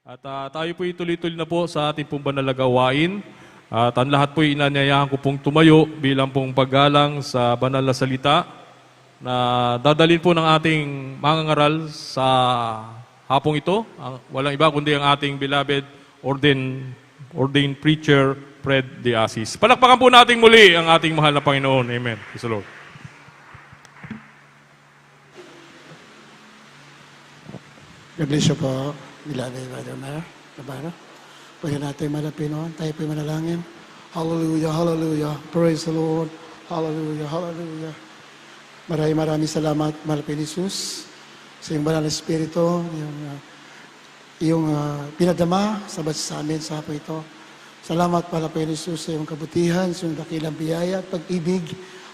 At tayo po tuloy-tuloy na po sa ating pong banal na gawain. At ang lahat po inanyayahan ko pong tumayo bilang pong paggalang sa banal na salita na dadalhin po ng ating mangangaral sa hapong ito. Walang iba kundi ang ating beloved ordained preacher, Fred De Asis. Palakpakan po natin muli ang ating mahal na Panginoon. Amen. Praise the Lord. God bless you po, beloved Brother Mayor, Kabara. Pwede natin malapin noon, tayo po'y manalangin. Hallelujah, hallelujah, praise the Lord. Hallelujah, hallelujah. Maraming salamat, malapin Jesus, sa iyong banal na Espiritu, yung pinadama sa amin sa hapon ito. Salamat, malapin Jesus, sa iyong kabutihan, sa iyong dakilang biyaya at pag-ibig.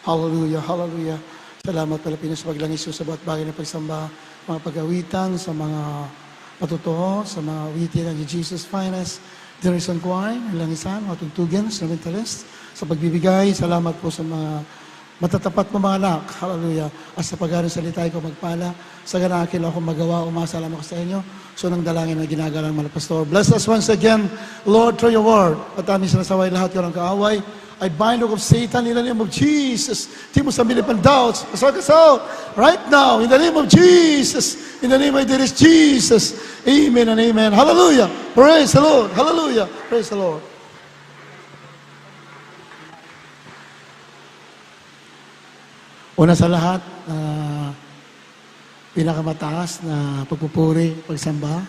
Hallelujah, hallelujah. Salamat, malapin Jesus, sa paglangis sa bawat bagay na pagsamba, mga pag-awitan, sa mga patutuo, sa mga awitin ng Jesus Finest, Generation Choir, langisan, mga tugtugan, instrumentalist, sa pagbibigay. Salamat po sa mga matatapat mo mga anak. Hallelujah. At sa pag-aaral salita ko magpala, sa ganakil ako magawa, umasalam ako sa inyo. So nang dalangin na ginagalang mga pastor. Bless us once again, Lord, through your word. At aming sinasaway lahat ko ng kaaway. I bind up of Satan in the name of Jesus. Di mo sa milipan doubts. Pasok us out right now in the name of Jesus. In the name of there is Jesus. Amen and amen. Hallelujah. Praise the Lord. Hallelujah. Praise the Lord. Una sa lahat, pinakamataas na pagpupuri, pagsamba,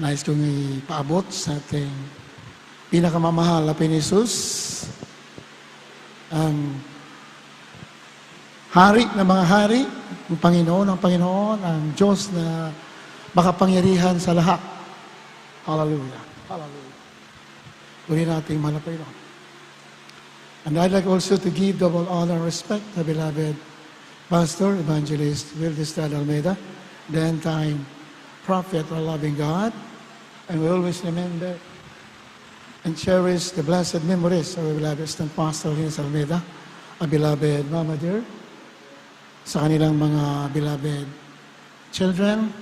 nais kong ipaabot sa ating pinakamamahal na Jesus, ang hari ng mga hari, ang Panginoon ng Panginoon, ang Diyos na makapangyarihan sa lahat. Hallelujah. Hallelujah. Uli nating malapay Lord. And I'd like also to give double honor and respect to beloved Pastor, Evangelist Wildes Almeida, the end-time prophet of loving God, and we always remember and cherish the blessed memories of our beloved St. Pastor Wildes Almeida, a beloved Mama dear, sa kanilang mga beloved children.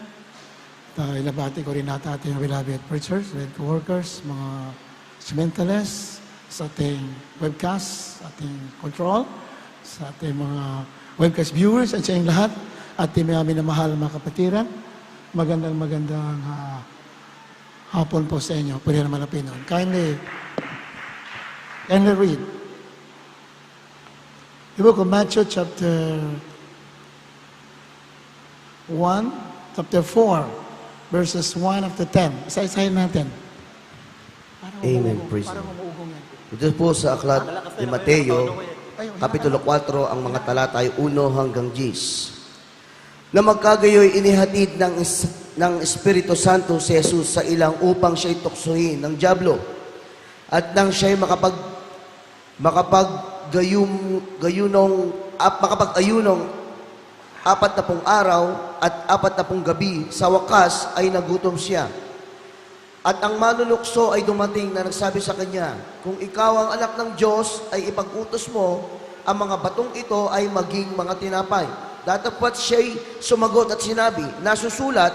Ilabati ko rin natin ating beloved preachers, co-workers, mga instrumentalists, sa ating webcast, sa ating control, sa ating mga webcast viewers at sa inyong lahat, at mga minamahal mga kapatiran. Magandang hapon po sa inyo. Pwede naman na pinon. Kindly read the book of Matthew chapter 4, verses 1 up to 10. Isa-isahin natin. Amen. Praise God. Ito po sa aklat ni Mateo, Kapitulo 4, ang mga talata ay 1 hanggang 10. Na magkagayoy inihatid ng Espiritu Santo si Jesus sa ilang upang siya'y tuksohin ng dyablo. At nang siya'y makapag-ayunong 40 araw at 40 gabi, sa wakas ay nagutom siya. At ang manunukso ay dumating na nagsabi sa kanya, kung ikaw ang anak ng Diyos, ay ipag-utos mo, ang mga batong ito ay maging mga tinapay. Datapwat siya'y sumagot at sinabi, nasusulat,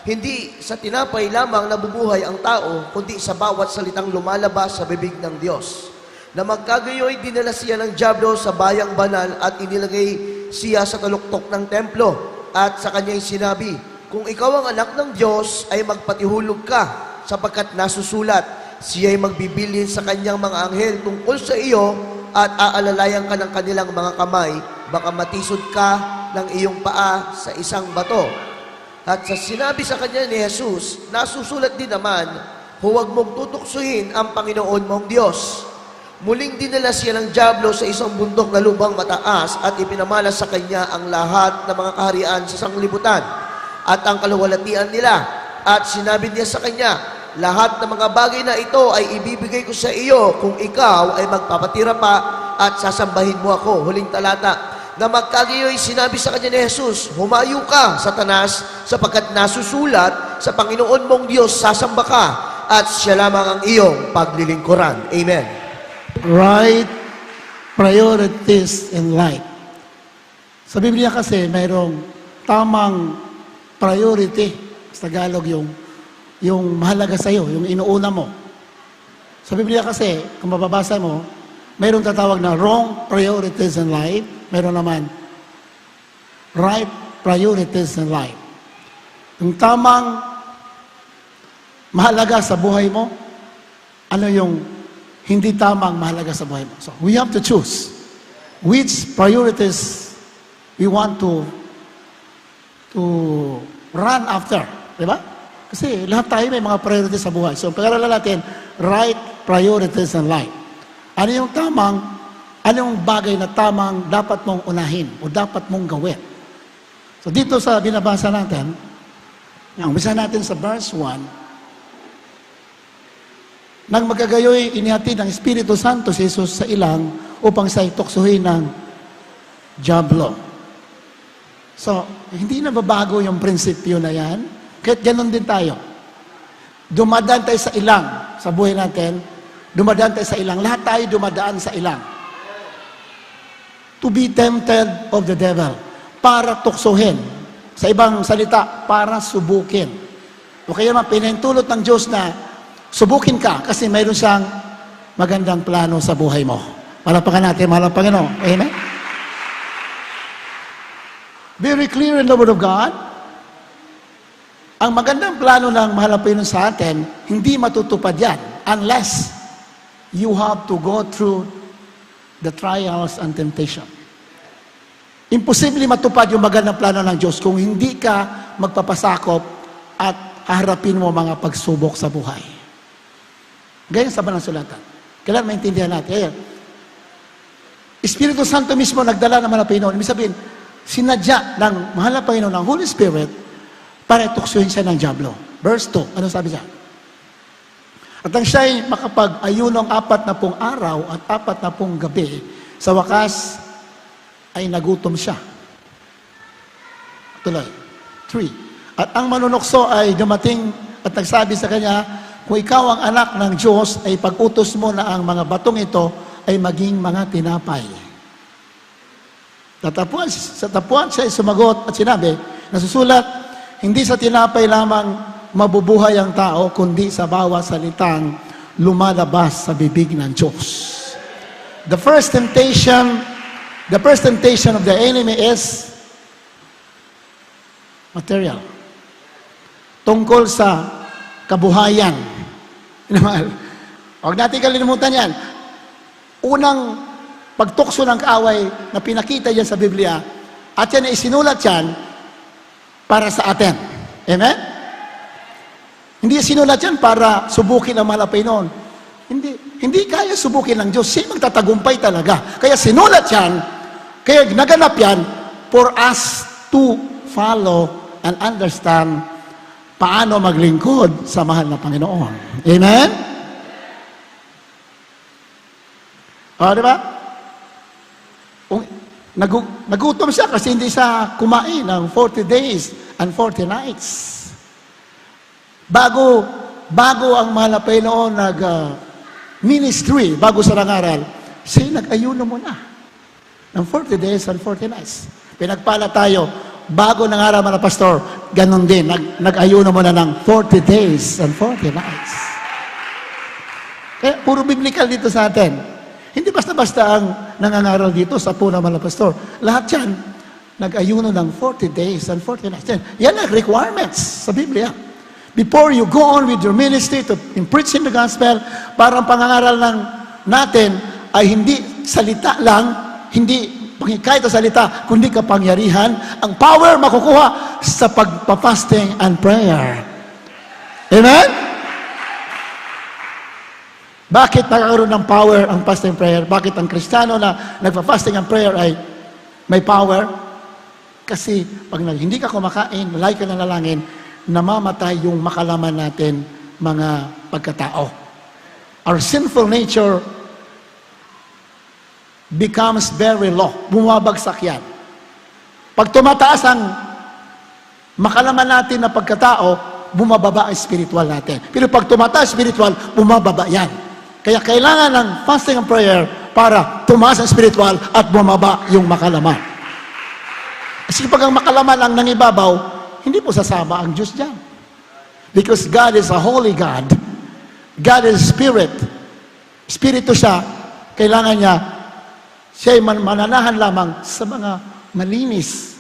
hindi sa tinapay lamang nabubuhay ang tao, kundi sa bawat salitang lumalabas sa bibig ng Diyos. Na magkagayoy dinala siya ng dyablo sa bayang banal at inilagay siya sa taluktok ng templo. At sa kanya'y sinabi, kung ikaw ang anak ng Diyos, ay magpatihulog ka, sapagkat nasusulat, siya'y magbibilin sa kanyang mga anghel tungkol sa iyo at aalalayan ka ng kanilang mga kamay, baka matisod ka ng iyong paa sa isang bato. At sa sinabi sa kanya ni Jesus, nasusulat din naman, huwag mong tutuksuhin ang Panginoon mong Diyos. Muling dinala siya ng dyablo sa isang bundok na lubang mataas at ipinamalas sa kanya ang lahat ng mga kaharian sa sanglibutan at ang kaluwalhatian nila. At sinabi niya sa kanya, lahat ng mga bagay na ito ay ibibigay ko sa iyo kung ikaw ay magpapatira pa at sasambahin mo ako. Huling talata, na magkagayoy sinabi sa kanya ni Jesus, humayo ka, Satanas, sapagkat nasusulat, sa Panginoon mong Diyos sasamba ka at siya lamang ang iyong paglilingkuran. Amen. Right priorities in life. Sa Biblia kasi mayroong tamang priority Sa Tagalog, yung mahalaga sa'yo, yung inuuna mo. Sa Biblia kasi, kung mababasa mo, mayroong tatawag na wrong priorities in life, mayroon naman right priorities in life. Yung tamang mahalaga sa buhay mo, ano yung hindi tamang mahalaga sa buhay mo. So, we have to choose which priorities we want to run after. Di ba? Kasi lahat tayo may mga priorities sa buhay. So, pag-aralan natin, right priorities in life. Ano yung bagay na tamang dapat mong unahin o dapat mong gawin. So, dito sa binabasa natin, umpisa natin sa verse 1, nang magkagayoy inihatid ng Espiritu Santo si Jesus sa ilang upang siya'y tuksuhin ng dyablo. So, hindi na babago yung prinsipyo na yan. Kahit ganun din tayo. Dumadaan tayo sa ilang sa buhay natin. Dumadaan tayo sa ilang. Lahat tayo dumadaan sa ilang. To be tempted of the devil. Para tuksuhin. Sa ibang salita, para subukin. O kaya naman, pinahintulot ng Diyos na subukin ka kasi mayroon siyang magandang plano sa buhay mo. Malapakan natin, mahal ang Panginoon. Amen? Very clear in the Word of God. Ang magandang plano ng mahal ang Panginoon sa atin, hindi matutupad yan unless you have to go through the trials and temptation. Imposible matupad yung magandang plano ng Diyos kung hindi ka magpapasakop at haharapin mo mga pagsubok sa buhay. Ganyan sa Banal Sulatan. Kailangan maintindihan natin. Ayan. Espiritu Santo mismo nagdala ng mahal ang Panginoon. Ibig sabihin, sinadya ng mahal ang Panginoon ng Holy Spirit para tuksuhin siya ng dyablo. Verse 2, ano sabi siya? At ang siya'y makapag-ayunong 40 araw at 40 gabi, sa wakas ay nagutom siya. Tuloy. 3. At ang manunukso ay dumating at nagsabi sa kanya, kung ikaw ang anak ng Diyos, ay pag-utos mo na ang mga batong ito ay maging mga tinapay. Sa tapuan siya ay sumagot at sinabi, nasusulat, hindi sa tinapay lamang mabubuhay ang tao, kundi sa bawat salitang lumalabas sa bibig ng Diyos. The first temptation of the enemy is material. Tungkol sa kabuhayan. Huwag natin kalimutan yan. Unang pagtukso ng kaaway na pinakita yan sa Biblia, at yan ay sinulat yan para sa atin. Amen? Hindi sinulat yan para subukin ang mahal na Panginoon. Hindi kaya subukin ng Diyos. Siya magtatagumpay talaga. Kaya sinulat yan, kaya naganap yan for us to follow and understand paano maglingkod sa mahal na Panginoon. Amen? O, di ba? Nagutom siya kasi hindi siya kumain ng 40 days and 40 nights. Bago ang mahal na Panginoon ministry, bago sa rangaral, siya nag-ayuno muna ng 40 days and 40 nights. Pinagpala tayo, bago nangaral na pastor, ganun din, nag-ayuno muna ng 40 days and 40 nights. Kaya puro biblical dito sa atin. Hindi basta-basta ang nangangaral dito sa puna mga pastor. Lahat yan, nag-ayuno ng 40 days and 40 nights. Yan ang requirements sa Biblia. Before you go on with your ministry in preaching the gospel, parang pangangaral lang natin ay hindi salita lang, hindi kahit sa salita, kundi kapangyarihan, ang power makukuha sa pagpa-fasting and prayer. Amen? Bakit nakakaroon ng power ang fasting and prayer? Bakit ang Kristiyano na nagpa-fasting and prayer ay may power? Kasi pag hindi ka kumakain, malay ka nanalangin, namamatay yung makalaman natin mga pagkatao. Our sinful nature becomes very low. Bumabagsak yan. Pag tumataas ang makalaman natin na pagkatao, bumababa ang spiritual natin. Pero pag tumataas spiritual, bumababa yan. Kaya kailangan ng fasting and prayer para tumaas ang spiritual at bumaba yung makalaman. Kasi pag ang makalaman ang nangibabaw, hindi po sasama ang Diyos dyan. Because God is a holy God. God is spirit. Espiritu siya. Kailangan niya, siya ay mananahan lamang sa mga malinis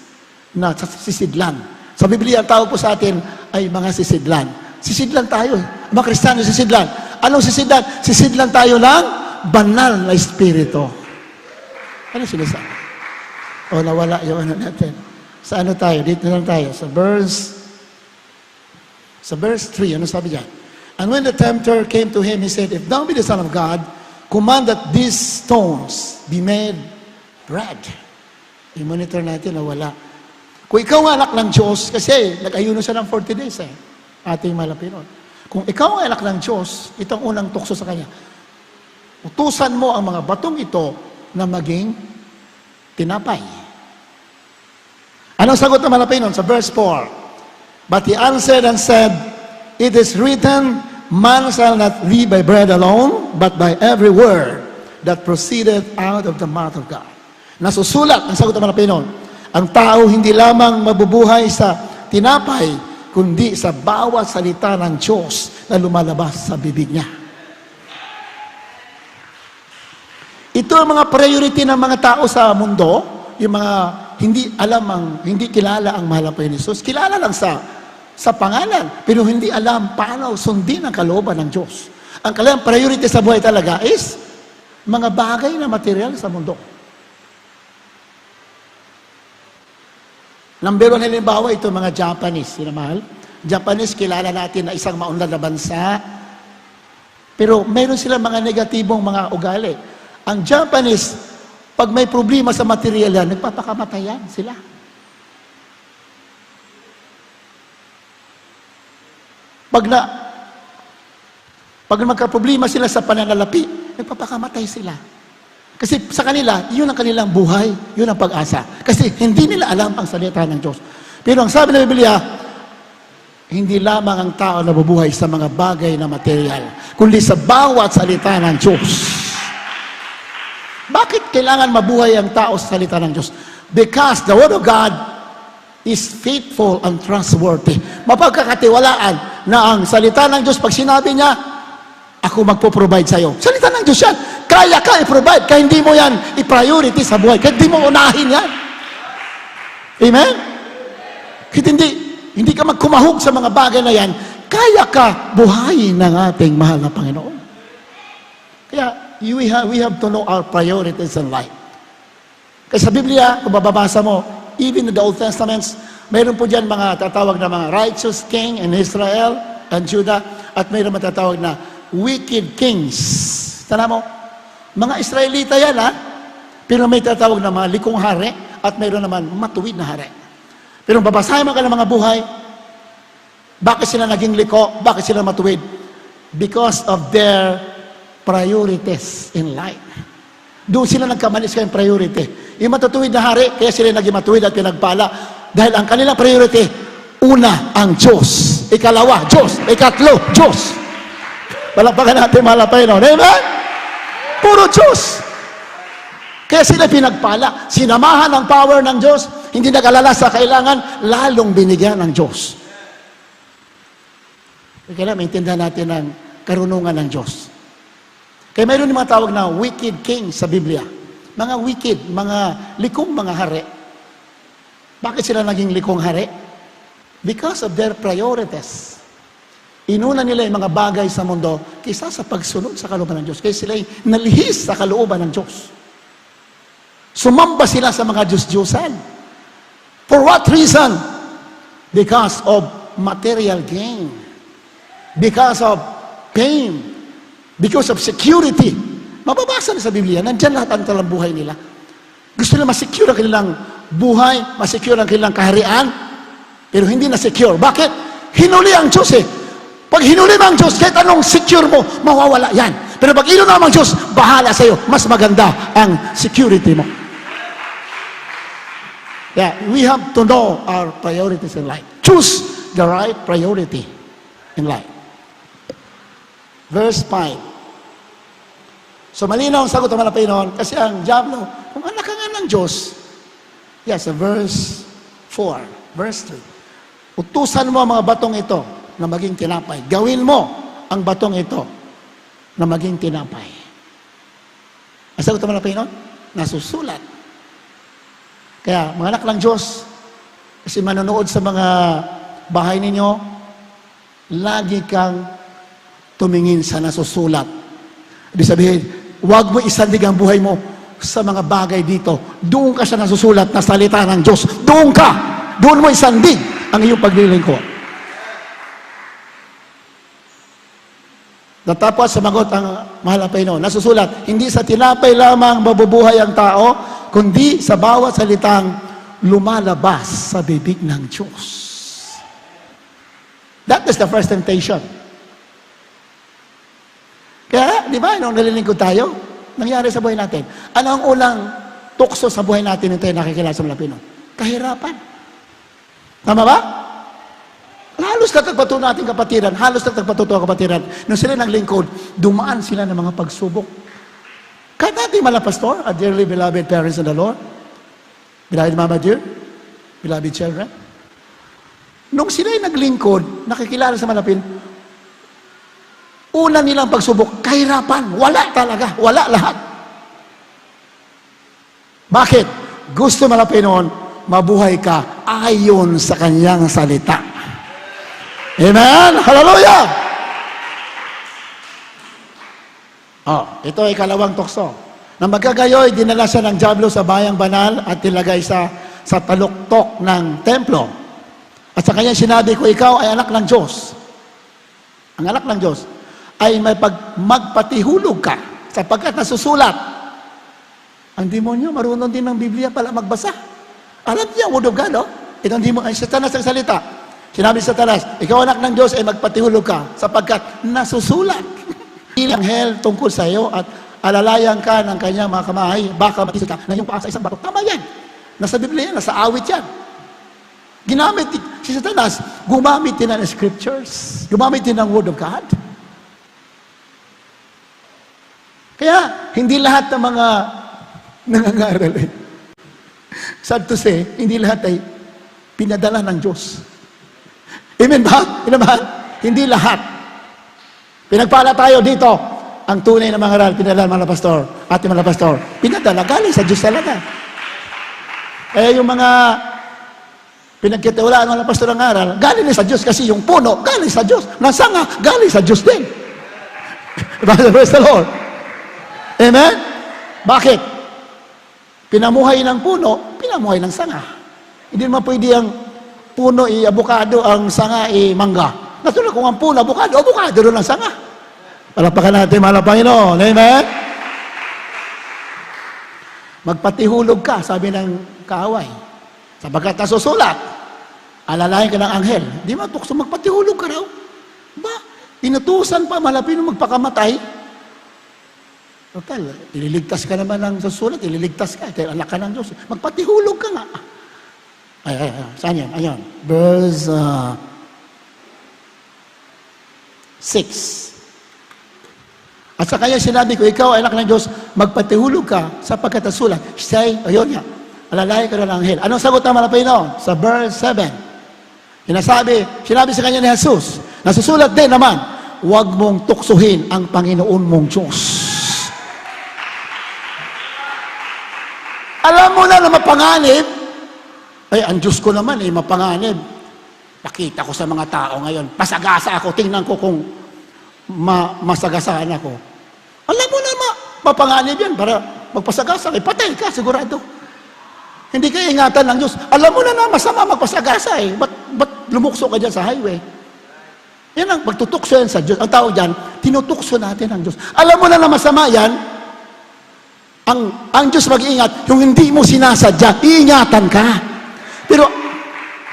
na sisidlan. Sa Biblia, ang tawag po sa atin ay mga sisidlan. Sisidlan tayo. Mga Kristiyano, sisidlan. Anong sisidlan? Sisidlan tayo ng banal na espiritu. Ano sinasabi? O nawala yung ano natin. Sa ano tayo? Dito na lang tayo. Sa verse 3, ano sabi diyan? And when the tempter came to him, he said, If thou be the Son of God, command that these stones be made bread. I-monitor natin, nawala. Kung ikaw ang anak ng Diyos, kasi nag-ayuno siya ng 40 days ating malapinon. Kung ikaw ang anak ng Diyos, itong unang tukso sa kanya, utusan mo ang mga batong ito na maging tinapay. Anong sagot ng malapinon? Sa verse 4. But he answered and said, It is written, Man shall not live by bread alone, but by every word that proceeded out of the mouth of God. Nasusulat, ang sagot ng malapinon, ang tao hindi lamang mabubuhay sa tinapay, kundi sa bawat salita ng Diyos na lumalabas sa bibig niya. Ito ang mga priority ng mga tao sa mundo, yung mga hindi kilala ang mahal na Panginoon Jesus. Kilala lang sa pangalan, pero hindi alam paano sundin ang kalooban ng Diyos. Ang kanilang priority sa buhay talaga is mga bagay na material sa mundo. Number 1 halimbawa, ito mga Japanese. Sinamahal? Japanese, kilala natin na isang maunlad na bansa. Pero mayroon silang mga negatibong mga ugali. Ang Japanese, pag may problema sa material yan, nagpapakamatay sila. Pag magka-problema sila sa pananalapi, nagpapakamatay sila. Kasi sa kanila, yun ang kanilang buhay, yun ang pag-asa. Kasi hindi nila alam ang salita ng Diyos. Pero ang sabi ng Biblia, hindi lamang ang tao nabubuhay sa mga bagay na material, kundi sa bawat salita ng Diyos. Bakit kailangan mabuhay ang tao sa salita ng Diyos? Because the Word of God is faithful and trustworthy. Mapagkakatiwalaan na ang salita ng Diyos, pag sinabi niya, ako magpo-provide sa'yo. Salita ng Diyos yan. Kaya ka i-provide. Kaya hindi mo yan i-priority sa buhay. Kaya hindi mo unahin yan. Amen? Kaya hindi ka magkumahog sa mga bagay na yan. Kaya ka buhayin ng ating mahal na Panginoon. Kaya we have to know our priorities in life. Kasi sa Biblia, kung bababasa mo, even in the Old Testaments, mayroon po dyan mga tatawag na mga righteous king in Israel and Judah, at mayroon matatawag na wicked kings. Tala mo? Mga Israelita yan, pero may tatawag na mga likong hari, at mayroon naman matuwid na hari. Pero babasahin mo ka ng mga buhay, bakit sila naging liko? Bakit sila matuwid? Because of their priorities in life. Doon sila nagkamali sa kanyang priority. Yung matutuwid na hari, kaya sila naging matuwid at pinagpala. Dahil ang kanilang priority, una, ang Diyos. Ikalawa, Diyos. Ikatlo, Diyos. Palakpakan natin, mahal na Panginoon. Amen? Puro Diyos. Kaya sila pinagpala. Sinamahan ang power ng Diyos. Hindi nag-alala sa kailangan, lalong binigyan ng Diyos. Kaya maintindihan natin ang karunungan ng Diyos. Kaya mayroon yung mga tawag na wicked king sa Biblia. Mga wicked, mga likong mga hari. Bakit sila naging likong hari? Because of their priorities. Inuna nila yung mga bagay sa mundo kaysa sa pagsunod sa kalooban ng Diyos. Kaya sila nalihis sa kalooban ng Diyos. Sumamba sila sa mga Diyos-Diyosan. For what reason? Because of material gain. Because of pain. Because of security. Mababasa na sa Biblia, nandyan lahat ang talang buhay nila. Gusto nila masecure ang kanilang buhay, masecure ang kanilang kaharian, pero hindi na secure. Bakit? Hinuli ang Diyos Pag hinuli mo ang Diyos, kahit anong secure mo, mawawala yan. Pero pag inuna mo ang Diyos, bahala sa'yo. Mas maganda ang security mo. Yeah, we have to know our priorities in life. Choose the right priority in life. Verse 5. So malinaw ang sagot ng mga Panginoon kasi ang Diablo, kung anak ka nga ng Diyos, yes, verse 4, verse 3. Utusan mo ang mga batong ito na maging tinapay. Gawin mo ang batong ito na maging tinapay. Ang sagot naman ng Panginoon, nasusulat. Kaya, mga anak ng Diyos, kasi manonood sa mga bahay ninyo, lagi kang tumingin sa nasusulat. Ibig sabihin, huwag mo isandig ang buhay mo sa mga bagay dito. Doon ka sa nasusulat na salita ng Diyos. Doon ka! Doon mo isandig ang iyong paglilingkod. Natapos sumagot ang mahal na Panginoon. Nasusulat, hindi sa tinapay lamang mabubuhay ang tao, kundi sa bawat salitang lumalabas sa bibig ng Diyos. That is the first temptation. Kaya, di ba, nung nalilingkod tayo, nangyari sa buhay natin. Ano ang unang tukso sa buhay natin nung tayo nakikilala sa Malapino? Kahirapan. Tama ba? Halos nagpatuto nating kapatiran, halos nagpatuto ang kapatiran. Nung sila naglingkod, dumaan sila ng mga pagsubok. Kahit natin mga pastor, our dearly beloved parents in the Lord, beloved Mama dear, beloved children, nung sila'y naglingkod, nakikilala sa Malapin, una nilang pagsubok, kahirapan, wala talaga, wala lahat. Bakit? Gusto Malapinon, mabuhay ka ayon sa kanyang salita. Amen? Hallelujah! Ito ay ikalawang tukso. Nang magkagayoy, dinala siya ng dyablo sa bayang banal at tilagay sa taluktok ng templo. At sa kanya sinabi ko, ikaw ay anak ng Diyos. Ang anak ng Diyos ay magpatihulog ka sapagkat nasusulat. Ang demonyo, marunong din ng Biblia pala magbasa. Alam niya, word of God, Itong demonyo, ay Satanas ang salita. Sinabi sa Satanas, ikaw anak ng Diyos ay magpatihulog ka sapagkat nasusulat. Ilang hell tungkol sa iyo at alalayan ka ng kanyang mga kamay, baka matisod ka na yung paa sa isang bato. Tama yan. Nasa Biblia yan, nasa awit yan. Ginamit si Satanas, gumamit din ng scriptures, gumamit din ng word of God. Kaya, hindi lahat ng mga nangangaral sad to say, hindi lahat ay pinadala ng Diyos. Amen ba? Amen ba? Hindi lahat. Pinagpala tayo dito. Ang tunay na mga aral, pinadala mga pastor, ating mga pastor, pinadala, galing sa Diyos talaga. Kaya yung mga pinagkitiwalaan ng mga pastor ng aral, galing sa Diyos kasi yung puno, galing sa Diyos. Nasanga, galing sa Diyos din. Praise the Lord. Amen? Bakit? Pinamuhay ng puno, pinamuhay ng sanga. Hindi naman pwede ang puno avocado, ang sanga mangga. Natulad kung ang puno avocado rin ang sanga. Palapakan natin, mahal na Panginoon. Amen? Magpatihulog ka, sabi ng kaaway. Sapagkat nasusulat, alalayan ka ng anghel. Di ba, tukso magpatihulog ka raw. Ba, inutusan pa, malapin mo magpakamatay. Total, ililigtas ka naman ng susulat, ililigtas ka. Kaya anak ka ng Diyos. Magpatihulog ka nga. Saan yan? Ayan. Verse 6. At sa kanya sinabi ko, ikaw ay anak ng Diyos, magpatihulog ka sapagkat nasulat. Say, ayun nga, alalay ka ng anghel. Anong sagot ng Malapino? Sa verse 7. Sinabi sa kanya ni Jesus, nasusulat din naman, huwag mong tuksuhin ang Panginoon mong Diyos. Alam mo na mapanganib, ay, ang Diyos ko naman mapanganib. Pakita ko sa mga tao ngayon, pasagasa ako, tingnan ko kung masagasaan ako. Alam mo na mapanganib yan para magpasagasa. Patay ka, sigurado. Hindi ka ingatan ng Diyos. Alam mo na masama magpasagasa Ba't lumukso ka dyan sa highway? Yan ang pagtutukso yan sa Diyos. Ang tao dyan, tinutukso natin ang Diyos. Alam mo na masama yan, ang Diyos mag-iingat, yung hindi mo sinasadya, iingatan ka. Pero,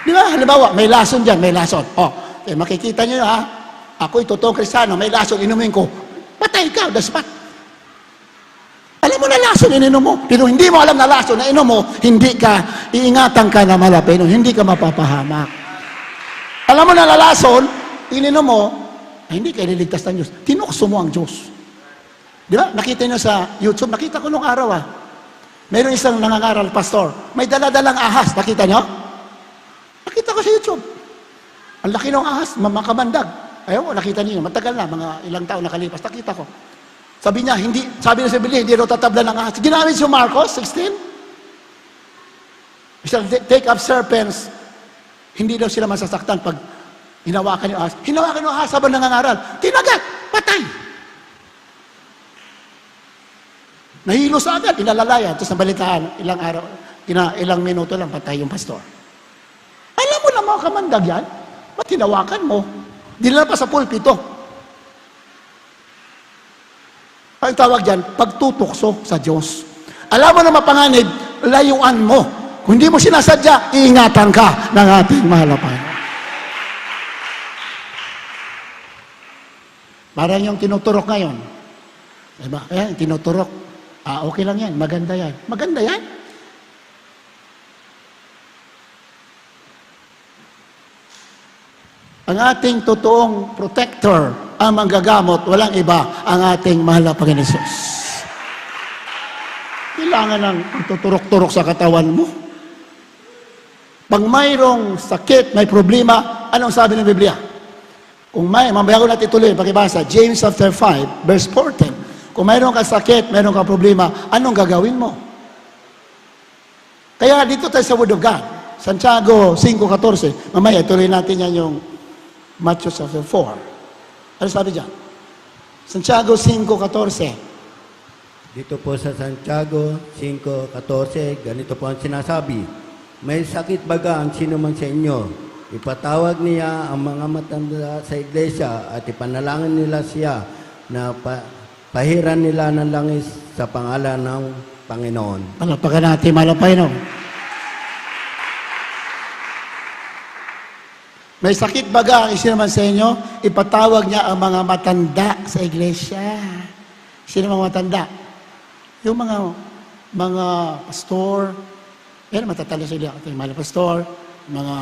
di ba, halimbawa, may lason dyan, may lason. Makikita nyo ako'y totoong Kristiyano, may lason, inumin ko. Patay ka, daspat. Alam mo na lason, ininom mo. Pero hindi mo alam na lason na inom mo, hindi ka, iingatan ka na malapino, hindi ka mapapahamak. Alam mo na lason, ininom mo, hindi ka ililigtas ng Diyos. Tinukso mo ang Diyos. Di ba? Nakita nyo sa YouTube, nakita ko nung araw Mayroon isang nangangaral, pastor. May daladalang ahas, nakita nyo? Nakita ko sa YouTube. Ang laki ng ahas, makamandag. Ayaw, nakita niyo, matagal na, mga ilang taon nakalipas, nakita ko. Sabi niya, hindi, sabi na sa Biblia, hindi raw tatablan ng ahas. Ginamit si Marcos 16. He shall take up serpents. Hindi daw sila masasaktan pag hinawakan yung ahas. Hinawakan yung ahas habang nangangaral. Tinagat, patay. Nahilo sa agad, inalalayan. Tapos nabalitaan, ilang araw, ilang minuto lang, patay yung pastor. Alam mo na mga kamandag yan? Ba't hinawakan mo? Dinala pa sa pulpito. Ang tawag dyan, pagtutukso sa Diyos. Alam mo na mapanganib, layuan mo. Kung hindi mo sinasadya, iingatan ka ng ating mahal na Panginoon. Parang yung tinuturok ngayon. Diba? Ayan, tinuturok. Okay lang yan, maganda yan. Maganda yan. Ang ating totoong protector, ang manggagamot, walang iba, ang ating mahal na Panginoon Hesus. Kailangan ng tuturok-turok sa katawan mo. Pag mayroong sakit, may problema, anong sabi ng Biblia? Kung mamaya ko natin ituloy, pakibasa, James chapter 5, verse 14. Kung mayroong ka sakit, mayroong ka problema, anong gagawin mo? Kaya dito tayo sa Word of God, Santiago 5:14. Mamaya, ituloy natin yan yung Matthew chapter 4. Ano sabi dyan? Santiago 5:14. Dito po sa Santiago 5:14, ganito po ang sinasabi. May sakit baga ang sino man sa inyo. Ipatawag niya ang mga matanda sa iglesia at ipanalangin nila siya na pahiran nila ng langis sa pangalan ng Panginoon. Palapakan natin, malapay no. May sakit baga ang sino man sa inyo, ipatawag niya ang mga matanda sa iglesia. Sino mga matanda? Yung mga pastor, yan, matatala sila. Ito yung mga pastor, mga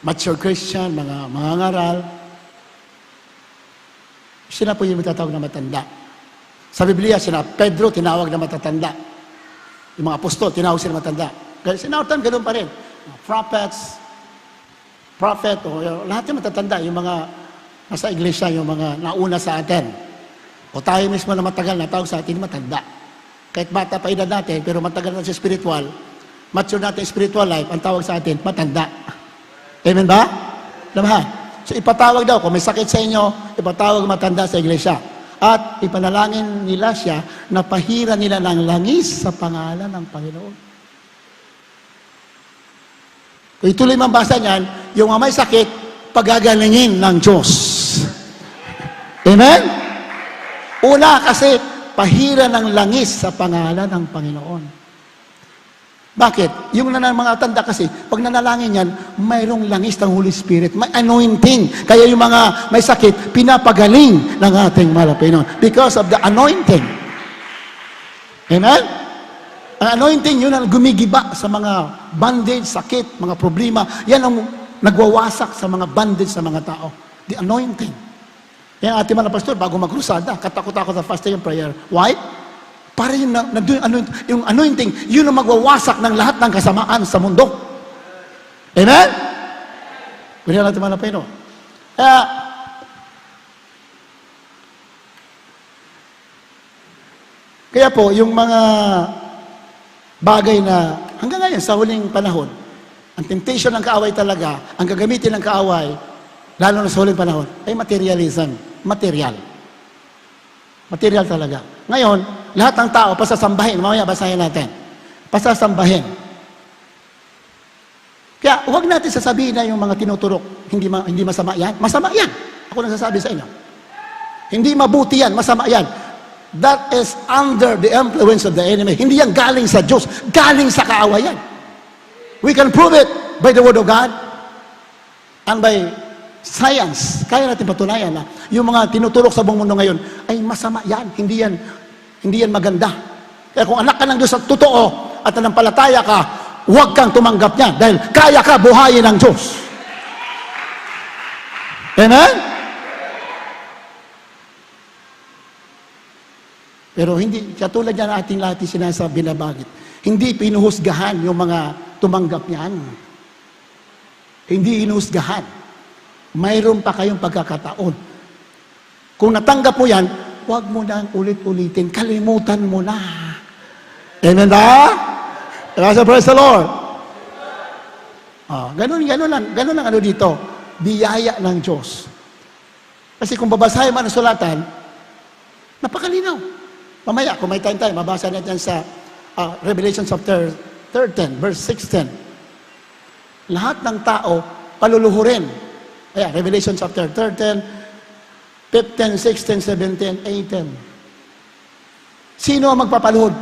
mature Christian, mga ngaral. Sila po yung matatawag na matanda. Sa Biblia, sila Pedro, tinawag na matatanda. Yung mga apostol, tinawag sila matanda. Kaya sinawatan, ganoon pa rin. Mga prophet, o lahat yung matatanda. Yung mga nasa iglesia, yung mga nauna sa atin. O tayo mismo na matagal na tawag sa atin, matanda. Kahit bata pa edad natin, pero matagal na sa spiritual, mature natin spiritual life, ang tawag sa atin, matanda. Amen ba? Laman. So ipatawag daw, kung may sakit sa inyo, ipatawag matanda sa iglesia. At ipanalangin nila siya na pahiran nila ng langis sa pangalan ng Panginoon. Kung ituloy mambasa niyan, yung may sakit, pagagalingin ng Diyos. Amen? Una kasi, pahiran ng langis sa pangalan ng Panginoon. Bakit? Yung mga tanda kasi, pag nanalangin yan, mayroong langis ng Holy Spirit, may anointing. Kaya yung mga may sakit, pinapagaling ng ating mahal na Panginoon because of the anointing. Amen? Ang anointing, yun ang gumigiba sa mga bandage, sakit, mga problema. Yan ang nagwawasak sa mga bandage sa mga tao. The anointing. Yan ating mga pastor, bago magkrusada, katakot-takot sa fasting and prayer. Why? Para yung anointing, yun ang magwawasak ng lahat ng kasamaan sa mundo. Amen? Pwede natin mga Panginoon. Kaya po, yung mga bagay na hanggang ngayon sa huling panahon, ang temptation ng kaaway talaga, ang gagamitin ng kaaway, lalo na sa huling panahon, ay materialism. Material talaga. Ngayon, lahat ng tao, pasasambahin. Mamaya, basahin natin. Pasasambahin. Kaya, huwag natin sasabihin na yung mga tinuturok, hindi masama yan. Masama yan. Ako nagsasabi sa inyo. Hindi mabuti yan. Masama yan. That is under the influence of the enemy. Hindi yan galing sa Diyos. Galing sa kaawayan. We can prove it by the Word of God and by science. Kaya natin patunayan na yung mga tinuturok sa buong mundo ngayon ay masama yan. Hindi yan maganda. Kaya kung anak ka ng Diyos at totoo at nanampalataya ka, huwag kang tumanggap niya dahil kaya ka buhayin ng Diyos. Amen? Pero hindi, katulad yan ating lahat sinasabi na bakit. Hindi pinuhusgahan yung mga tumanggap niyan. Hindi inuhusgahan. mayroon pa kayong pagkakataon. Kung natanggap mo yan, huwag mo nang ulit-ulitin. Kalimutan mo na. Amen ba? Praise the Lord. Ganun lang ano dito. Biyaya ng Diyos. Kasi kung babasahin man ang sulatan, napakalinaw. Mamaya, kung may time tayo, mabasa natin sa Revelation chapter 13, verse 16. Lahat ng tao, paluluhurin. Ayan, Revelation chapter 13, 15, 16, 17, 18. Sino ang magpapaluhod?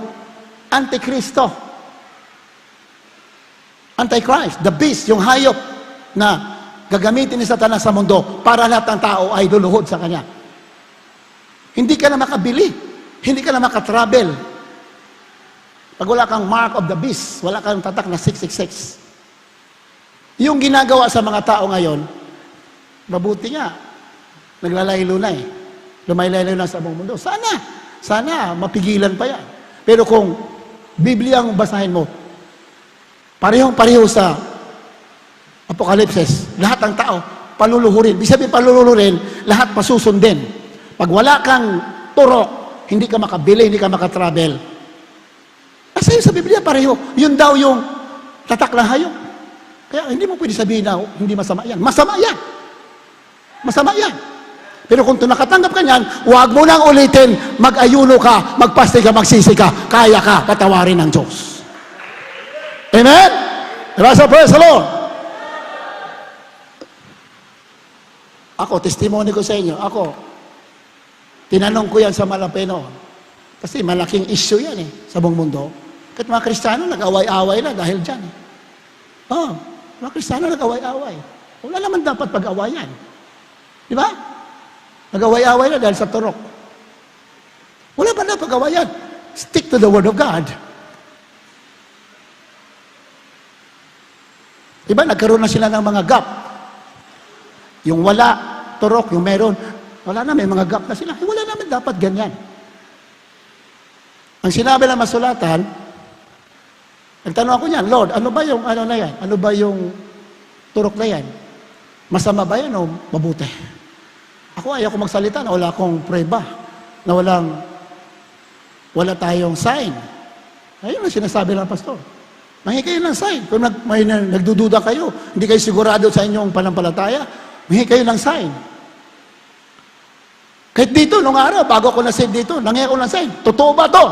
Antikristo. Antichrist, the beast, yung hayop na gagamitin ni Satanas sa mundo para lahat ng tao ay luluhod sa kanya. Hindi ka na makabili. Hindi ka na makatravel. Pag wala kang mark of the beast, wala kang tatak na 666. Yung ginagawa sa mga tao ngayon, mabuti nga, naglalaylo na eh. Lumaylaylo na sa buong mundo. Sana mapigilan pa yan. Pero kung Biblia ang basahin mo, parehong-pareho sa Apokalipsis, lahat ng tao, paluluhurin. Ibig sabihin paluluhurin, lahat pasusundin. Pag wala kang turo, hindi ka makabili, hindi ka makatravel. Kasi sa Biblia pareho, yun daw yung tatak na hayop. Kaya hindi mo pwede sabihin na hindi masama yan. Masama yan. Masama yan. Pero kung nakatanggap ka niyan, huwag mo nang ulitin, mag-ayuno ka, magpasti ka, magsisi ka, kaya ka patawarin ng Diyos. Amen? Praise the Lord. Ako, testimony ko sa inyo, tinanong ko yan sa Malapeno. Kasi malaking issue yan sa buong mundo. Kahit mga Kristiyano, nag-away-away na dahil dyan. Mga Kristiyano nag-away-away. Wala naman dapat pag-awayan. Di ba? Nag-away-away na dahil sa turok. Wala ba na pag-awayan? Stick to the Word of God. Diba, nagkaroon na sila ng mga gap. Yung wala, turok, yung meron. Wala na, may mga gap na sila. Wala naman dapat ganyan. Ang sinabi ng masulatan, nagtanong ako niyan, Lord, ano ba yung ano na yan? Ano ba yung turok na yan? Masama ba yan o mabuti? Ako ayaw ko magsalita na wala akong prueba, na wala tayong sign. Ayun ang sinasabi ng pastor. Mahingi kayo ng sign. Kung may nagdududa kayo, hindi kayo sigurado sa inyong panampalataya, mahingi kayo ng sign. Kahit dito, nung araw, bago ako na-save dito, nangyay ako ng sign. Totoo ba to?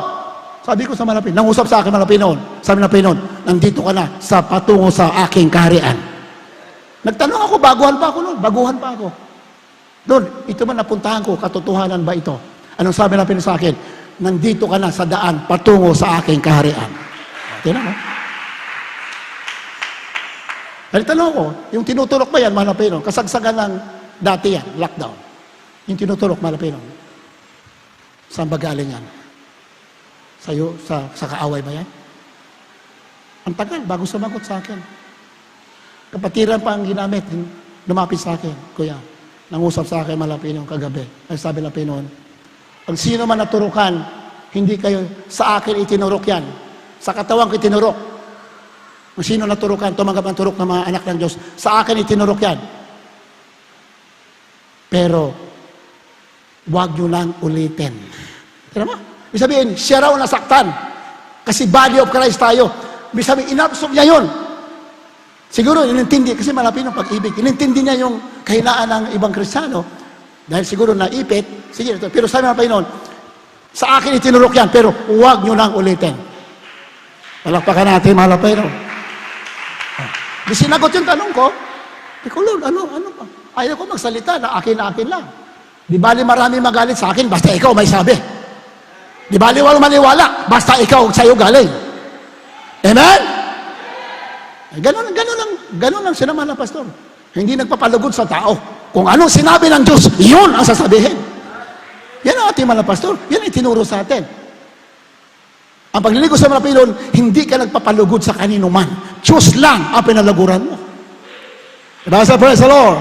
Sabi ko sa Malapin, nangusap sa akin Malapin noon. Sabi na Pinon, nandito ka na sa patungo sa aking kaharian. Nagtanong ako, baguhan pa ako. Doon, ito man napuntahan ko, katotohanan ba ito? Anong sabi na Pinon sa akin? Nandito ka na sa daan, patungo sa aking kaharian. Tingnan mo. Tanong ko, yung tinutulok ba yan, Malapin noon? Kasagsagan ng dati yan, lockdown. Yung tinutulok, Malapin noon. Saan ba galing yan? Sa'yo, sa kaaway ba yan? Ang tagal, bago sumagot sa akin. Kapatiran pa ang ginamit, lumapit sa akin, Kuya, nangusap sa akin Malapin noon kagabi. Ay sabi Malapin noon, pag sino man naturukan, hindi kayo, sa akin itinurok yan. Sa katawan ko itinurok. Kung sino naturukan, tumanggap ang turok ng mga anak ng Diyos, sa akin itinurok yan. Pero, huwag nyo lang ulitin. Tira mo? Ibig sabihin, siya raw nasaktan. Kasi body of Christ tayo. Ibig sabihin, inabsorb niya yun. Siguro, inintindi, kasi malapit ng pag-ibig. Inintindi niya yung kahinaan ng ibang Kristiyano. Dahil siguro naipit. Sige, pero sabi mga Panginoon, sa akin itinurok yan, pero huwag nyo lang ulitin. Palakpakan natin, mahal na Panginoon. Di sinagot yung tanong ko, ikaw, Lord, ano pa? Ayaw ko magsalita na akin lang. Di bali marami magalit sa akin, basta ikaw may sabi. Di bali walang maniwala, basta ikaw sa'yo galing. Amen? Ganun lang sinama na pastor. Hindi nagpapalugod sa tao. Kung anong sinabi ng Diyos, yun ang sasabihin. Yan ang ating mga pastor. Yan ang itinuro sa atin. Ang pagliligo sa mga pilon, hindi ka nagpapalugod sa kanino man. Diyos lang ang pinalaguran mo. Basta praise the Lord.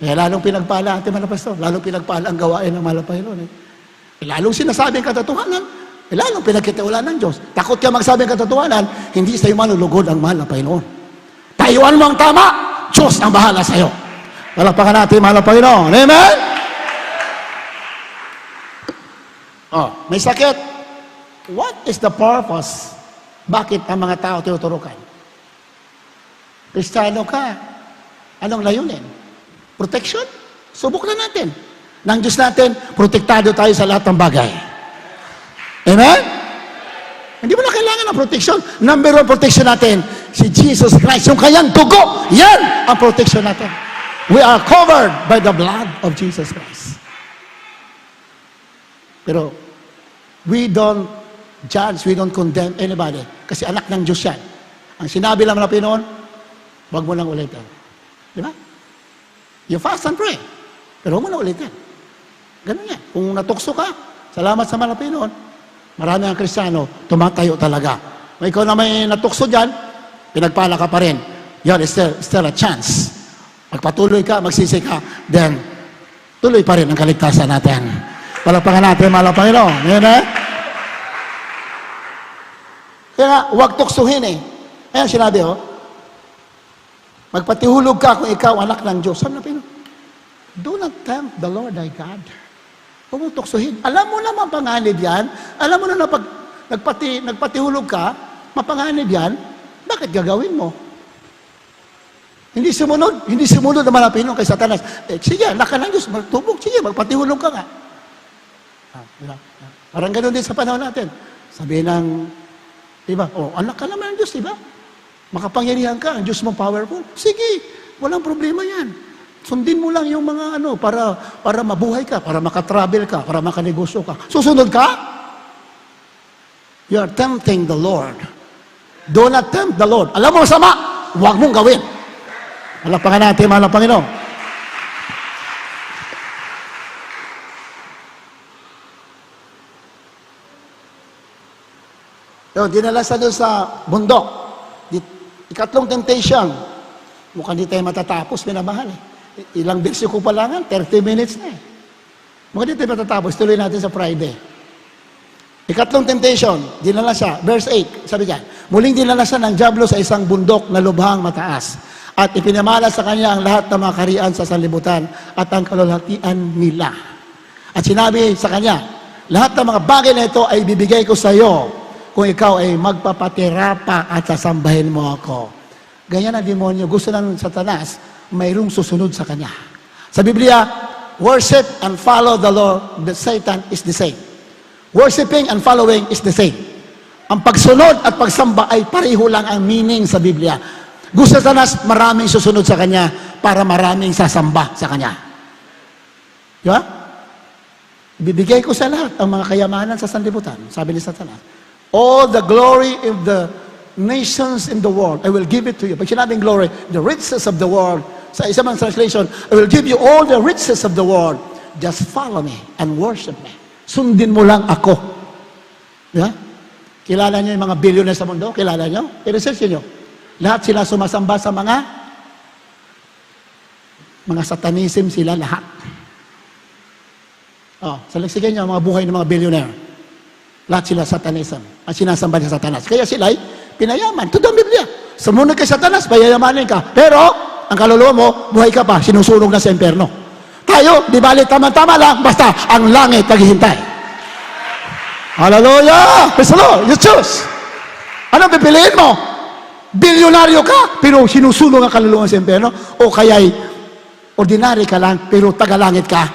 Kaya lalong pinagpala ating mga pastor. Lalong pinagpala ang gawain ng mga Panginoon. Lalong sinasabi ang katotohanan. Lalong pinagkitiwalaan ng Diyos. Takot ka magsabi ang katotohanan, hindi sa'yo malulugod ang mahal na Panginoon. Tayuan mo ang tama, Diyos ang bahala sa'yo. Palakpakan natin, mahal na Panginoon. Amen? May sakit. What is the purpose? Bakit ang mga tao tinuturukan? Kristiyano ka. Anong layunin? Protection? Subok na natin. Nang Diyos natin, protektado tayo sa lahat ng bagay. Amen? Hindi mo na kailangan ng protection. Number one protection natin, si Jesus Christ. Yung kanyang dugo, yan ang protection natin. We are covered by the blood of Jesus Christ. Pero, we don't judge, we don't condemn anybody. Kasi anak ng Diyos yan. Ang sinabi lang ng Pinoon, huwag mo lang ulitin. Di ba? You fast and pray. Pero huwag mo na ulitin. Ganun yan. Kung natukso ka, salamat sa mga Pinoon, marami ang Kristiyano, tumatayo talaga. Kung ikaw na may natukso dyan, pinagpala ka pa rin. Yan, still a chance. Magpatuloy ka, magsisi ka, then, tuloy pa rin ang kaligtasan natin. Palapakan natin, mahal na Panginoon. Amen? Kaya nga, huwag tuksuhin eh. Ayan sinabi, magpatihulog ka kung ikaw anak ng Diyos. Sabi na Panginoon, do not tempt the Lord thy God. Huwag mong tuksuhin. Alam mo na mapanganib yan. Alam mo na pag nagpatihulog ka, mapanganib yan, bakit gagawin mo? Hindi sumunod naman ang Panginoon kay Satanas. Sige, anak ka ng Diyos, magtubog, sige, magpatihulog ka nga. Parang ganoon din sa panahon natin. Sabi ng, diba, anak ka naman ng Diyos, diba? Makapangyarihan ka, ang Diyos mo powerful. Sige, walang problema yan. Sundin mo lang yung mga para mabuhay ka, para makatravel ka, para makanegosyo ka. Susunod ka? You are tempting the Lord. Do not tempt the Lord. Alam mo masama, huwag mong gawin. Malapakan natin, mahal na Panginoon. Dinala sa doon sa bundok. Ikatlong temptation. Mukhang di tayo matatapos, minamahal eh. Ilang bersiko pa lang, 30 minutes na eh. Mukhang di tayo matatapos, tuloy natin sa Friday. Ikatlong temptation, dinala siya, verse 8, sabi niya, muling dinala siya ng dyablo sa isang bundok na lubhang mataas, at ipinamala sa kanya ang lahat ng mga kaharian sa sanlibutan at ang kalulhatian nila. At sinabi sa kanya, lahat ng mga bagay na ito ay bibigay ko sa iyo kung ikaw ay magpapatira pa at sasambahin mo ako. Ganyan ang demonyo. Gusto ng Satanas, mayroong susunod sa kanya. Sa Biblia, worship and follow the Lord, the Satan is the same. Worshipping and following is the same. Ang pagsunod at pagsamba ay pareho lang ang meaning sa Biblia. Gusto ng Satanas, maraming susunod sa kanya para maraming sasamba sa kanya. Di ba? Ibibigay ko sa lahat ang mga kayamanan sa sanlibutan, sabi ni Satanas. All the glory of the nations in the world, I will give it to you. Pag sinabing glory, the riches of the world. Sa isang translation, I will give you all the riches of the world. Just follow me and worship me. Sundin mo lang ako. Yeah? Kilala niyo yung mga billionaires sa mundo? Kilala niyo? I-research niyo. Lahat sila sumasamba sa mga satanism sila lahat. Saligsigin niyo ang mga buhay ng mga billionaire. Lahat sila satanism. Ang sinasamba ni Satanas. Kaya sila'y pinayaman. Ito ang Biblia. Sumunod kay Satanas, payayamanin ka. Pero, ang kaluluwa mo, buhay ka pa, sinusunog na sa impyerno. Tayo, di bali tama-tama lang, basta ang langit naghihintay. Hallelujah! Praise the Lord! You choose. Anong pipiliin mo? Bilyonaryo ka, pero sinusunog ang kaluluwa sa impyerno? O kaya'y ordinary ka lang, pero tagalangit ka?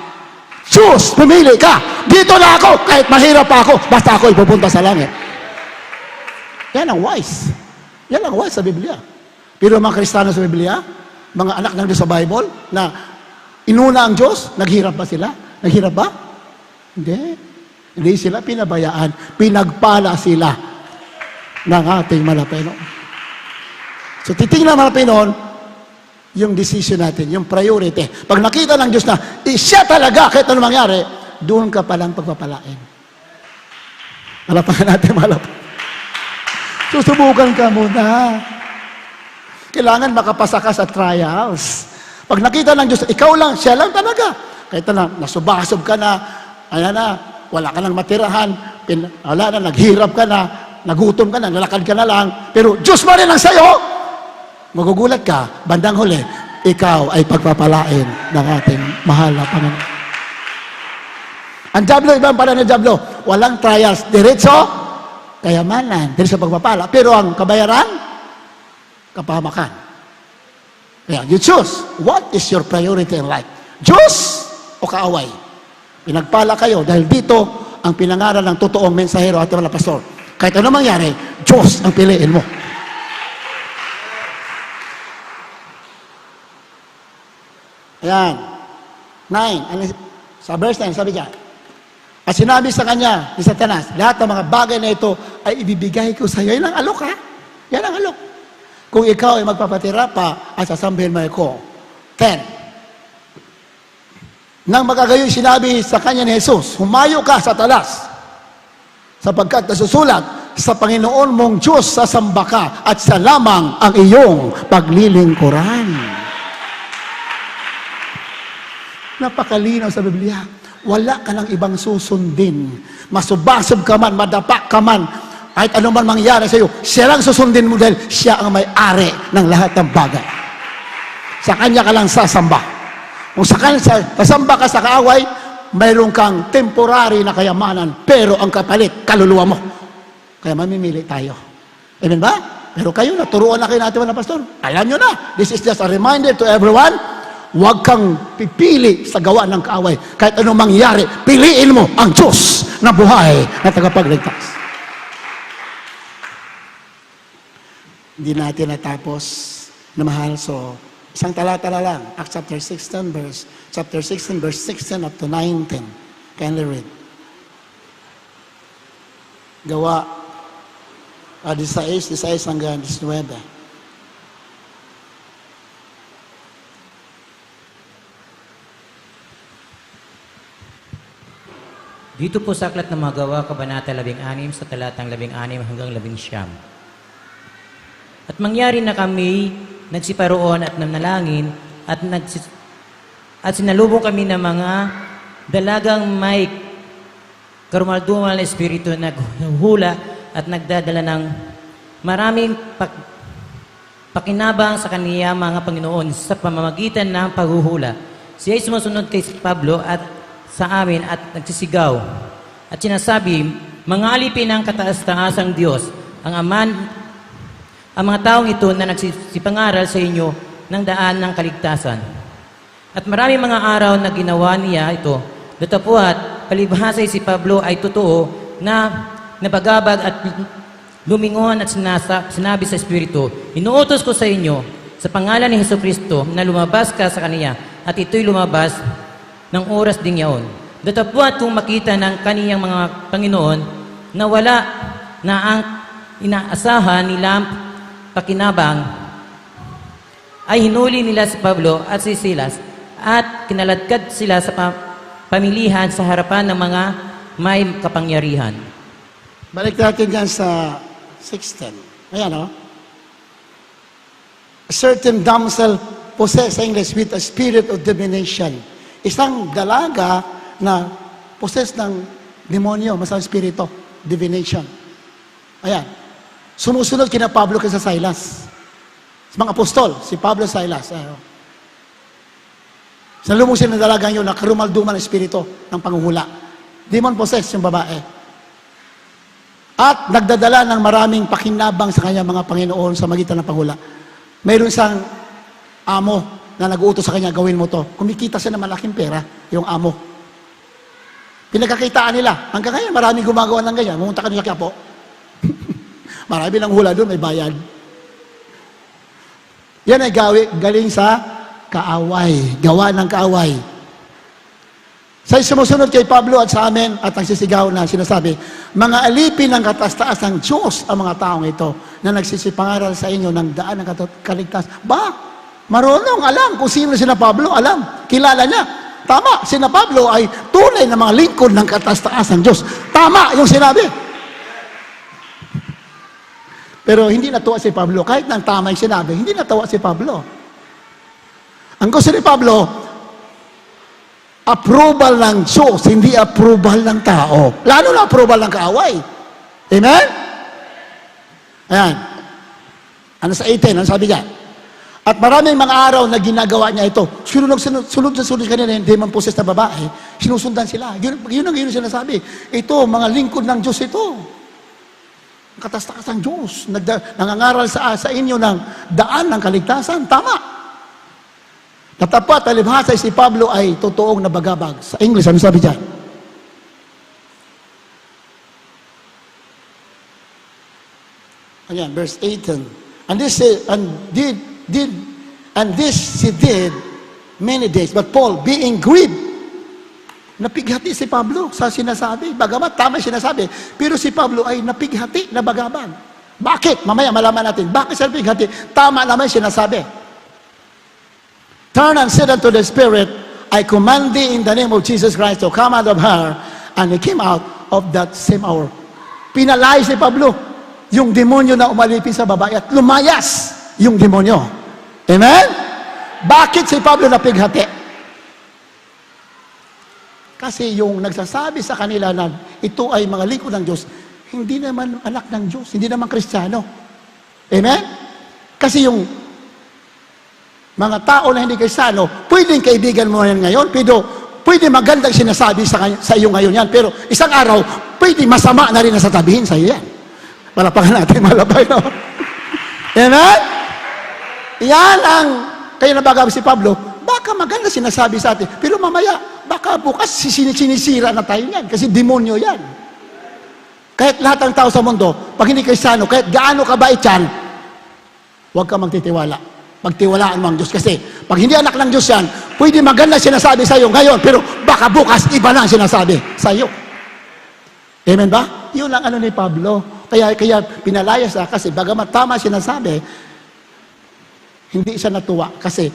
Choose! Pumili ka! Dito na ako! Kahit mahirap pa ako, basta ako ipupunta sa langit. Yan ang wise. Yan ang wise sa Biblia. Pero mga Kristiyano sa Biblia, mga anak ng Diyos sa Bible, na inuna ang Diyos, naghirap ba sila? Naghirap ba? Hindi. Hindi sila pinabayaan. Pinagpala sila ng ating malapino. So titingnan malapino, yung decision natin, yung priority. Pag nakita ng Diyos na, siya talaga, kahit ano mangyari, doon ka palang pagpapalain. Malapakan natin, malapakan. Susubukan ka muna. Kailangan makapasa ka sa trials. Pag nakita ng Diyos, ikaw lang, siya lang talaga. Kahit na, nasubasob ka na, ayan na, wala ka nang matirahan, wala na, naghirap ka na, nagutom ka na, nalakad ka na lang, pero Diyos pa rin ang sayo. Magugulat ka, bandang huli, ikaw ay pagpapalain ng ating mahal na Panginoon. Ang Diablo, ibang pala ng Diablo, walang trials, diretso, kayamanan, diretso pagpapala. Pero ang kabayaran, kapahamakan. Kaya, you choose. What is your priority in life? Diyos o kaaway? Pinagpala kayo dahil dito ang pinangaral ng totoong mensahero at mga pastor. Kahit ano mangyari, Diyos ang piliin mo. Ayan. 9. Sa verse 9, sabi niya, at sinabi sa kanya ni Satanas, lahat ng mga bagay na ito ay ibibigay ko sa iyo. Yan ang alok, ha? Yan ang alok. Kung ikaw ay magpapatira pa at sasambihin mo ako. 10. Nang magagayon sinabi sa kanya ni Jesus, humayo ka sa talas, sapagkat nasusulat, sa Panginoon mong Diyos sasamba ka at sa lamang ang iyong paglilingkuran. Napakalinaw sa Biblia. Wala ka ng ibang susundin. Masubasog ka man, madapa ka man, kahit ano man mangyari sa iyo, siya lang susundin mo dahil siya ang may-ari ng lahat ng bagay. Sa Kanya ka lang sasamba. Kung sa Kanya sasamba ka sa kaaway, mayroon kang temporary na kayamanan, pero ang kapalit, kaluluwa mo. Kaya mamimili tayo. Amen ba? Pero kayo, naturuan na kayo natin mga pastor. Alam nyo na, this is just a reminder to everyone. Huwag kang pipili sa gawa ng kaaway. Kahit anong mangyari, piliin mo ang Diyos na buhay na tagapagligtas. Hindi natin natapos na mahal. So, isang talata na lang. Acts chapter 16 verse 16 up to 19. Kindly read. Gawa 16 hanggang 19. Dito po sa Aklat ng mga Gawa, Kabanata 16, sa talatang 16 hanggang 19. At mangyari na kami, nagsiparoon at nanalangin, at sinalubong kami ng mga dalagang may karumaldumal na espiritu na hula at nagdadala ng maraming pakinabang sa kaniya mga Panginoon sa pamamagitan ng paghuhula. Siya ay sumusunod kay Pablo at sa amin at nagsisigaw at sinasabi, mga alipin ng kataas-taasang Diyos, ang mga taong ito na nagsisipangaral sa inyo ng daan ng kaligtasan. At maraming mga araw na ginawa niya ito, datapwat palibhasay si Pablo ay totoo na nabagabag at lumingon at sinabi sa Espiritu, inuutos ko sa inyo sa pangalan ni Jesucristo na lumabas ka sa kaniya at ito'y lumabas ng oras ding yaon. Datapwat kung makita ng kaniyang mga Panginoon na wala na ang inaasahan nilang pakinabang, ay hinuli nila si Pablo at si Silas at kinaladkad sila sa pamilihan sa harapan ng mga may kapangyarihan. Balik natin yan sa 16. Ayan, o. A certain damsel possessed, sa English, with a spirit of divination. Isang dalaga na possessed ng demonyo, masamang spirito, divination. Ayan. Sumusunod kina Pablo kaysa Silas. Sa mga apostol, si Pablo Silas. Sinalubong sila ng dalagang yun na karumalduman ng espiritu ng panguhula. Demon possessed yung babae. At nagdadala ng maraming pakinabang sa kanya mga Panginoon sa magitan ng panghula. Mayroon siyang amo na nag-uutos sa kanya, gawin mo to. Kumikita siya ng malaking pera, yung amo. Pinagkakitaan nila. Hanggang ngayon, maraming gumagawa ng ganyan. Pumunta ka nyo sa Quiapo. Marami ng hula doon, may bayad. Yan ay galing sa kaaway. Gawa ng kaaway. Sa sumusunod kay Pablo at sa amin at nagsisigaw na sinasabi, mga alipin ng kataas-taas ng Diyos ang mga taong ito na nagsisipangaral sa inyo ng daan ng kaligtas. Marunong, alam kung sino sina Pablo, alam, kilala niya. Tama, sina Pablo ay tunay na mga lingkod ng kataas-taas ng Diyos. Tama yung sinabi. Pero hindi natuwa si Pablo. Kahit nang tama yung sinabi, hindi natuwa si Pablo. Ang gusto ni Pablo, approval ng Diyos, hindi approval ng tao. Lalo na approval ng kaaway. Amen? Ayan. Ano sa 18, ano sabi niya? At maraming mga araw na ginagawa niya ito. Sunod kanina yung demon possessed na babae, sinusundan sila. Yun ang sinasabi. Ito, mga lingkod ng Diyos ito. Ang katastakas ng Diyos. Nangangaral sa inyo ng daan ng kaligtasan. Tama. Natapat, alibhasa si Pablo ay totoong nabagabag. Sa English, ano sabi dyan? Ayan, verse 18. And this she did many days. But Paul, being grieved, napighati si Pablo sa sinasabi. Bagamat tama sinasabi. Pero si Pablo ay napighati, nabagabag. Bakit? Mamaya malaman natin. Bakit siya napighati? Tama naman sinasabi. Turn and said unto the Spirit, I command thee in the name of Jesus Christ to come out of her. And he came out of that same hour. Pinalayas ni Pablo yung demonyo na umalipin sa babae at lumayas yung demonyo. Amen? Bakit si Pablo napighati? Kasi yung nagsasabi sa kanila na ito ay mga lingkod ng Diyos, hindi naman anak ng Diyos, hindi naman Kristiyano. Amen? Kasi yung mga tao na hindi Kristiyano, pwedeng kaibigan mo yan ngayon, pero pwede magandang sinasabi sa iyo ngayon yan, pero isang araw, pwede masama na rin na sasabihin sa iyo yan. Palapakan natin, malapay, no? Amen? Yan ang, kaya nabagab si Pablo, baka maganda sinasabi sa atin, pero mamaya, baka bukas sinisira na tayo yan, kasi demonyo yan. Kahit lahat ng tao sa mundo, pag hindi Kristiyano, kahit gaano kabait yan, huwag ka magtitiwala. Magtiwalaan mo ang Diyos. Kasi pag hindi anak ng Diyos yan, pwede maganda sinasabi sa iyo ngayon, pero baka bukas iba na ang sinasabi sa iyo. Amen ba? Yun lang ano ni Pablo. Kaya pinalayas siya kasi bagamat tama sinasabi, hindi siya natuwa kasi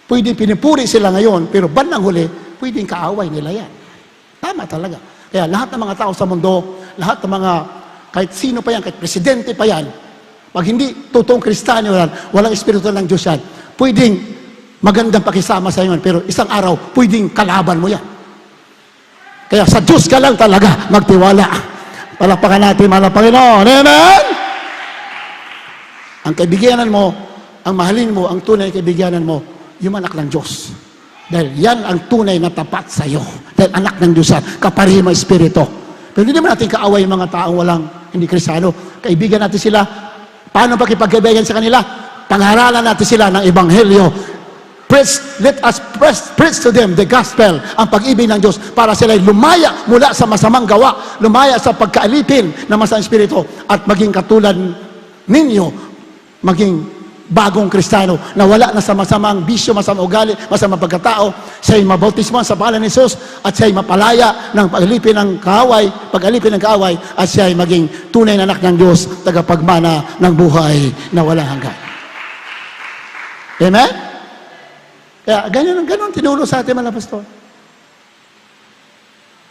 pwede pinipuri sila ngayon, pero bandang huli, pwedeng kaaway nila yan. Tama talaga. Kaya lahat ng mga tao sa mundo, lahat ng mga, kahit sino pa yan, kahit presidente pa yan, pag hindi totoong Kristiyano yan, walang espiritu ng Diyos yan, pwedeng magandang pakisama sa iyo, pero isang araw, pwedeng kalaban mo yan. Kaya sa Diyos ka lang talaga magtiwala. Palakpakan natin, mahal na Panginoon. Amen? Ang kaibiganan mo, ang mahalin mo, ang tunay na kaibiganan mo, yung anak ng Diyos. Dahil yan ang tunay na tapat sa iyo. Dahil anak ng Diyos yan, kapareho mo espiritu. Pero hindi naman natin kaaway yung mga taong walang hindi Kristiyano. Kaibigan natin sila. Paano pakipagkaibigan sa kanila? Pangaralan natin sila ng Ebanghelyo. Let us preach to them the gospel, ang pag-ibig ng Diyos, para sila lumaya mula sa masamang gawa, lumaya sa pagkaalipin ng masamang espiritu, at maging katulad ninyo, maging bagong Kristiyano na wala na sa masamang bisyo, masamang ugali, masamang pagkatao. Siya'y mabautismo sa pangalan ni Jesus, at siya'y mapalaya ng pag-alipin ng kaaway, at siya'y maging tunay na anak ng Diyos, tagapagmana ng buhay na walang hanggan. Amen? Kaya ganun tinuro sa atin, mga pastor.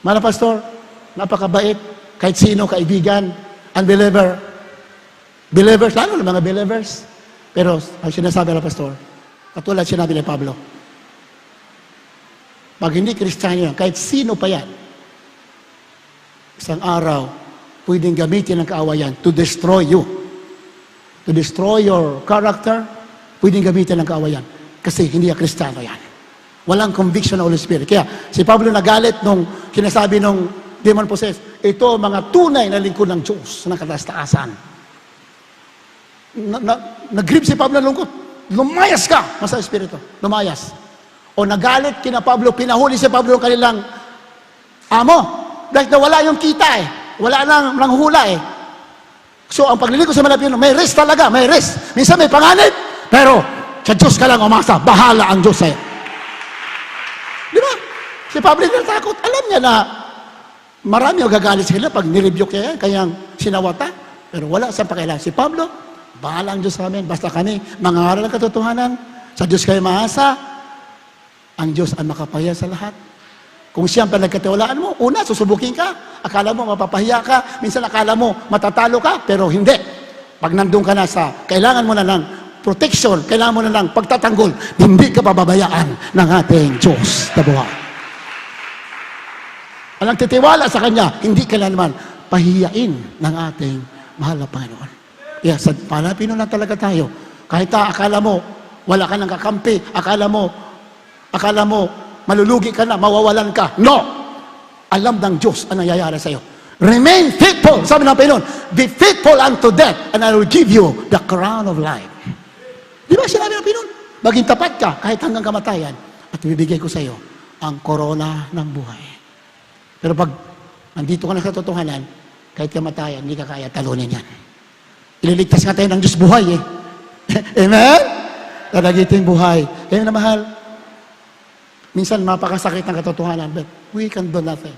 Mga pastor, napakabait, kahit sino, kaibigan, unbeliever, believers, lalo na mga believers. Pero, ang sinasabi ng pastor, katulad sinabi ni Pablo, pag hindi Kristiyano yan, kahit sino pa yan, isang araw, pwedeng gamitin ng kaawayan to destroy you. To destroy your character, pwedeng gamitin ng kaawayan. Kasi hindi Kristiyano yan. Walang conviction ng Holy Spirit. Kaya si Pablo nagalit nung sinasabi nung demon possessed, ito mga tunay na lingkod ng Diyos na katastaasan. Nag-grip si Pablo ng lungkot. Lumayas ka! Masa Espiritu. Lumayas. O nagalit kina Pablo, pinahuli si Pablo ng kanilang amo. Dahil nawala yung kita eh. Wala nang hula eh. So ang pagliligo sa Malapino, may rest talaga, may rest. Minsan may panganib, pero sa Diyos ka lang umasa, bahala ang Diyos sa'yo. Di ba? Si Pablo natakot. Alam niya na marami ang gagalit sa kanila pag nirebuke niya, kayang sinawata. Pero wala sa pakialam. Si Pablo, bahala ang Diyos sa amin. Basta kami, mangaral ng katotohanan. Sa Diyos kayo maasa. Ang Diyos ang makapahiya sa lahat. Kung siyang pinagkatiwalaan mo, una, susubukin ka. Akala mo mapapahiya ka. Minsan akala mo matatalo ka, pero hindi. Pag nandun ka na sa, kailangan mo na ng protection, kailangan mo na ng pagtatanggol, hindi ka pababayaan ng ating Diyos na buhay. Ang titiwala sa Kanya, hindi kailanman pahiyain ng ating mahal na Panginoon. Kaya sa Pilipino na talaga tayo. Kahit akala mo, Wala ka nang kakampi. Akala mo, malulugi ka na, mawawalan ka. No! Alam ng Diyos ang nangyayari sa iyo. Remain faithful. Sabi ng Panginoon, be faithful unto death, and I will give you the crown of life. Di ba sinabi ng Panginoon? Maging tapat ka kahit hanggang kamatayan, at bibigay ko sa iyo ang korona ng buhay. Pero pag nandito ka na sa totohanan, kahit kamatayan, hindi ka kaya talunin yan. Ililigtas nga tayo ng Diyos buhay eh. Amen? Dadagiting buhay. Kaya na mahal, minsan mapakasakit ng katotohanan, but we can do nothing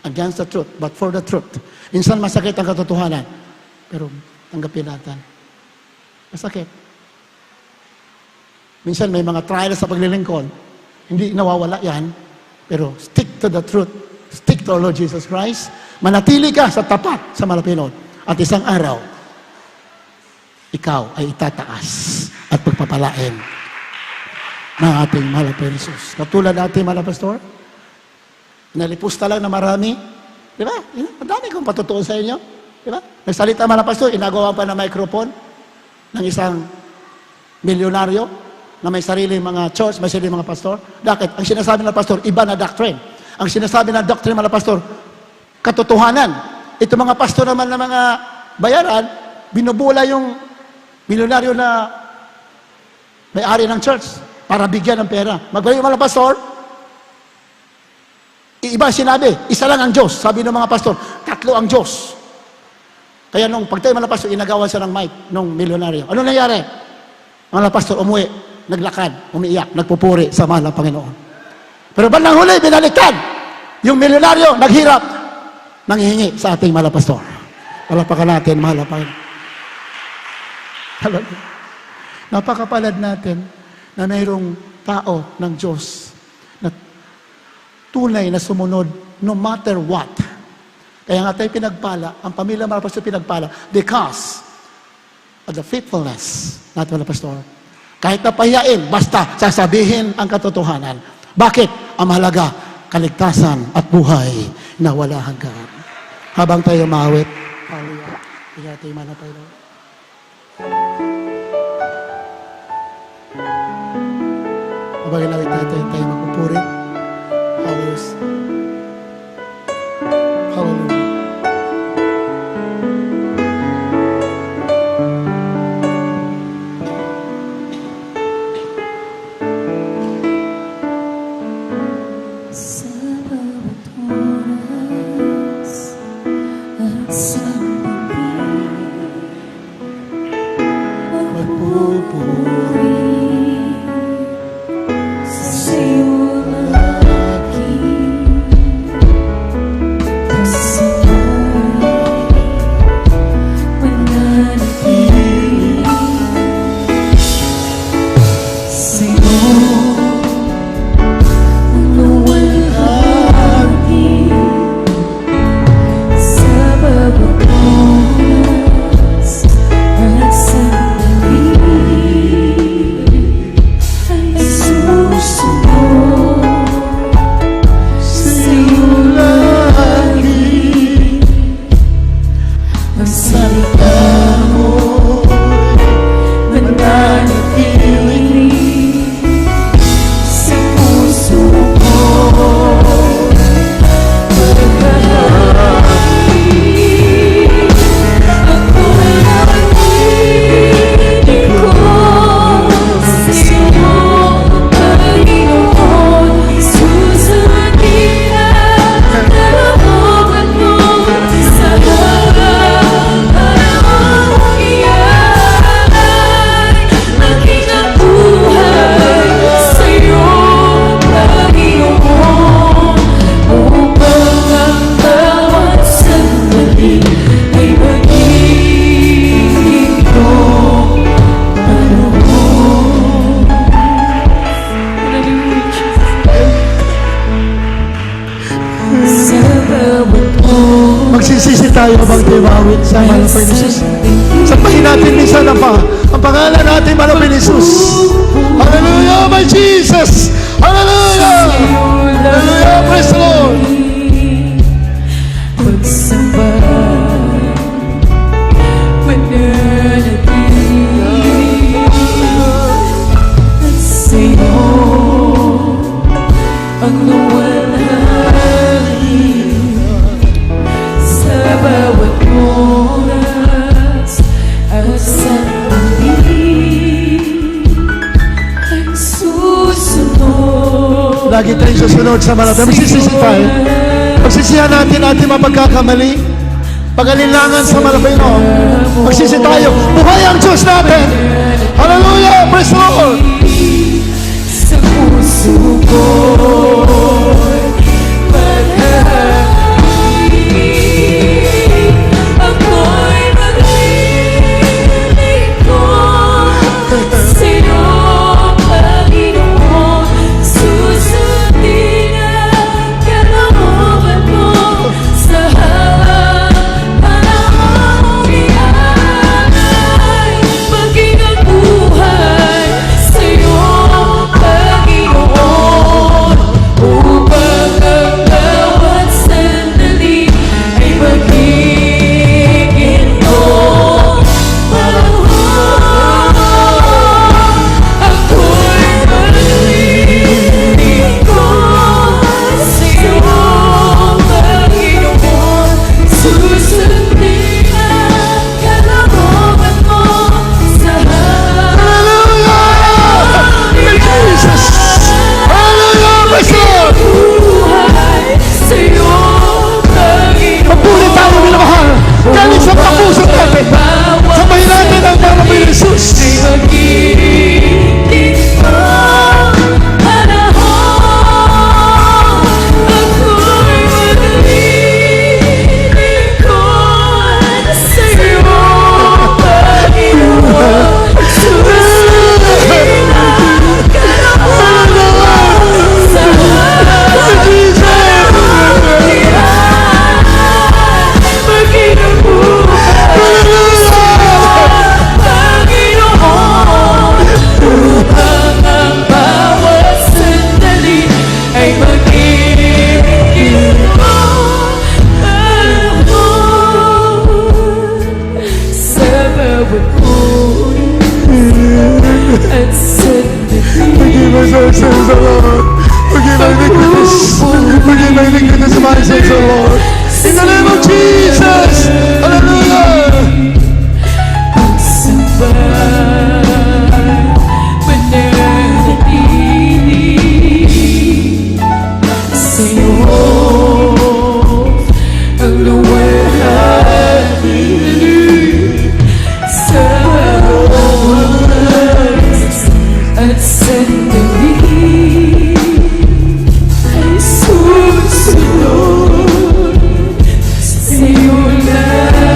against the truth, but for the truth. Minsan masakit ang katotohanan, pero tanggapin natin. Masakit. Minsan may mga trials sa paglilingkod, hindi nawawala yan, pero stick to the truth. Stick to our Lord Jesus Christ. Manatili ka sa tapat sa Malapinod. At isang araw, ikaw ay itataas at pagpapalain ng ating mahal na Jesus. Katulad natin, mahal na pastor, nalipusta lang na marami. Di ba? Madami kong patutuon sa inyo. Di ba? Nagsalita mahal na pastor, inagawa pa ng microphone ng isang milyonaryo na may sariling mga church, may sariling mga pastor. Bakit? Ang sinasabi ng pastor, iba na doctrine. Ang sinasabi ng doctrine, mahal na pastor, katotohanan. Ito mga pastor naman na mga bayaran, binubula yung milyonaryo na may-ari ng church para bigyan ng pera. Magaling mga pastor, iba sinabi, isa lang ang Diyos. Sabi ng mga pastor, tatlo ang Diyos. Kaya nung pagtayo mga pastor, inagawan siya ng mic nung milyonaryo. Ano nangyari? Mga pastor, umuwi, naglakad, umiiyak, nagpupuri sa mahal ng Panginoon. Pero bandang huli, binaliktad. Yung milyonaryo, naghirap, nanghihingi sa ating mahal na pastor. Palapakan natin, mahal na Panginoon. Napakapalad natin na mayroong tao ng Diyos na tunay na sumunod no matter what. Kaya nga tayo pinagpala, ang pamilya mga pastor pinagpala because of the faithfulness natin mga pastor. Kahit napahiyain, basta sasabihin ang katotohanan. Bakit? Ang mahalaga, kaligtasan at buhay na wala hanggan. Habang tayo maawit, hallelujah. Kaya tayo manapay lang. Pabagay lang tayo magpupuri. Hallelujah. Hallelujah. Sa bawat oras at sa magpupuri sa iyo lagi. Mananatili sa iyo luwalhati sa bawat oras at sandali ay susunod sa iyo lagi. Ang salita mo mananatili sa puso ko. Ako nangingin ko sa iyo, Panginoon. Susundin ang kalooban mo sa hanggang panahon iyan. Aking ang buhay sa iyo, Panginoon, upang ang bawat sandali ay maging iyong panahon. Hallelujah, Jesus. Sa bawat oras Magsisisi tayo habang tayo maawit sa mahal na Panginoon. Sampahin natin minsan ang pangalan natin, mahal na Panginoon. Hallelujah, my Jesus! Hallelujah! Hallelujah, praise the Lord! pagsamba mananatili Lagi tayong susunod sa malapit. Magsisisi tayo. Pagsisihan natin ating mapagkakamali. Pag-alinlangan sa malapit, no? Magsisi tayo. Buhay ang Diyos natin. Hallelujah! Praise the Lord! Sa puso ko'y maghahangin. Ako'y maglilingkod sa'yo, Panginoon. Susundin ang kalooban mo sa habang panahon ay maging ang buhay sa'yo, Panginoon. Upang ang bawat sandali ay magiging iyong panahon. Ako'y maglilingkod sa'yo, Panginoon. Susundin ang kalooban mo sa Jesus! Hallelujah! Praise the Lord! buhay sa'yo, Panginoon. Papuri tayo, minamahal. Galing sa kapuso natin. Sabay natin ang Panginoon Jesus. Ay magiging panahon. Ako'y maglilingkod sa'yo, Panginoon. Susundin ang kalooban sa maging ang buhay Panginoon. Upang ang bawat sandali ay maging iyong panahon. Sa bawat oras at sandali Forgive us our sins, O Lord. Forgive our iniquities. Forgive our iniquities of my sins, O Lord. In the name of Jesus. Hallelujah. pagsambay mananatili sa'yo ang luwalhati sa oras at sandali ay susunod sa'yo lang.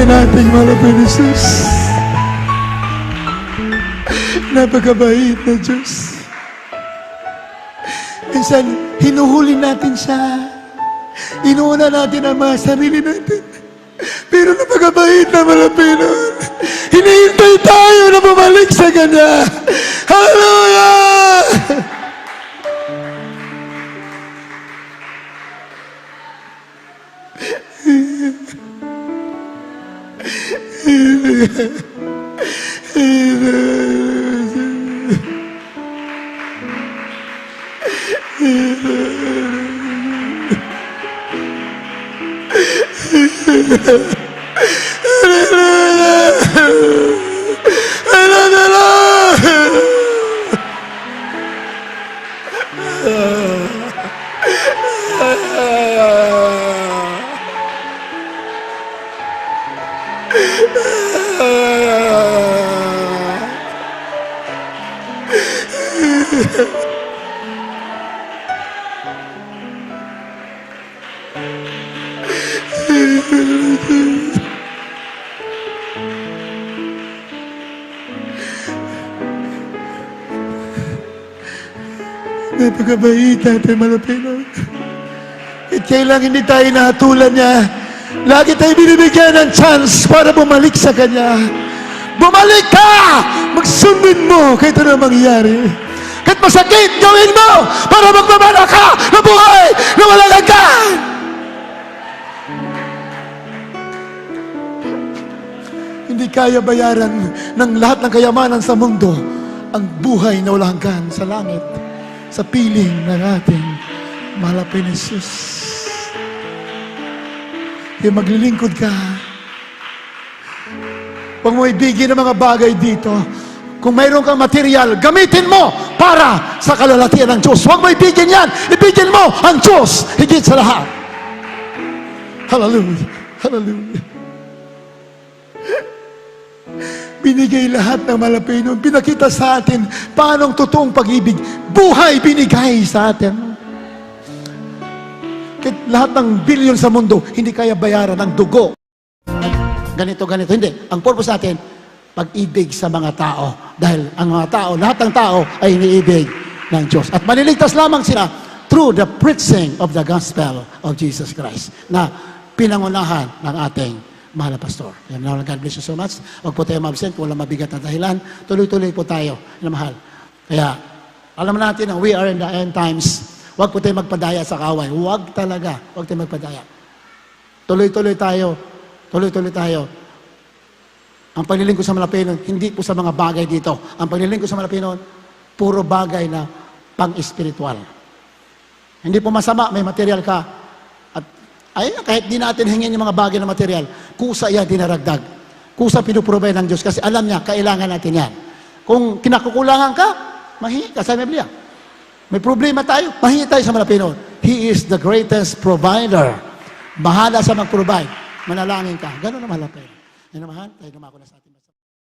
Purihin natin, mahal na Panginoon Jesus. Napakabait na Diyos. Minsan, hinuhuli natin siya. Inuuna natin ang mga sarili natin. Pero napakabait na mahal na Panginoon. Hinihintay tayo na bumalik sa Kanya. Hallelujah! Napakabait natin, mahal na Panginoon. At kailang hindi tayo nahatulan niya, lagi tayo binibigyan ng chance para bumalik sa Kanya. Bumalik ka! Magsundin mo kahit ano mangyayari. Kahit masakit, gawin mo para magmamana ka na buhay na walang hanggan. Hindi kaya bayaran ng lahat ng kayamanan sa mundo ang buhay na walang hanggan sa langit, sa piling ng ating mahal na Panginoon Jesus. Kaya maglilingkod ka. Huwag mo ibigin ang mga bagay dito. Kung mayroon kang material, gamitin mo para sa kalalatian ng Diyos. Huwag mo ibigin yan. Ibigin mo ang Diyos higit sa lahat. Hallelujah. Hallelujah. Binigay lahat ng malapay noon. Pinakita sa atin paano ang totoong pag-ibig. Buhay binigay sa atin. Kahit lahat ng bilyon sa mundo, hindi kaya bayaran ng dugo. Ganito. Hindi. Ang purpose natin, pag-ibig sa mga tao. Dahil ang mga tao, lahat ng tao ay iniibig ng Diyos. At maniligtas lamang sila through the preaching of the gospel of Jesus Christ na pinangunahan ng ating mahal na pastor. God bless you so much. Huwag po tayo mabsent kung walang mabigat na dahilan. Tuloy-tuloy po tayo na mahal. Kaya, alam natin na we are in the end times. Huwag po tayo magpadaya sa kaway. Huwag talaga. Huwag tayo magpadaya. Tuloy-tuloy tayo. Tuloy-tuloy tayo. Ang paglilingkod sa Malapinon, hindi po sa mga bagay dito. Ang paglilingkod sa Malapinon, puro bagay na pang-espiritual. Hindi po masama, may material ka. At ay, kahit di natin hingin yung mga bagay na material, kusa yan dinaragdag. Kusa pinuprovide ng Diyos kasi alam niya, kailangan natin yan. Kung kinakukulangan ka, mahingi ka sa Biblia. May problema tayo, mahingi tayo sa Malapinon. He is the greatest provider. Bahala sa mag-provide. Manalangin ka. Ganun na Malapinon. Yan naman, tayo dumako na sa atin.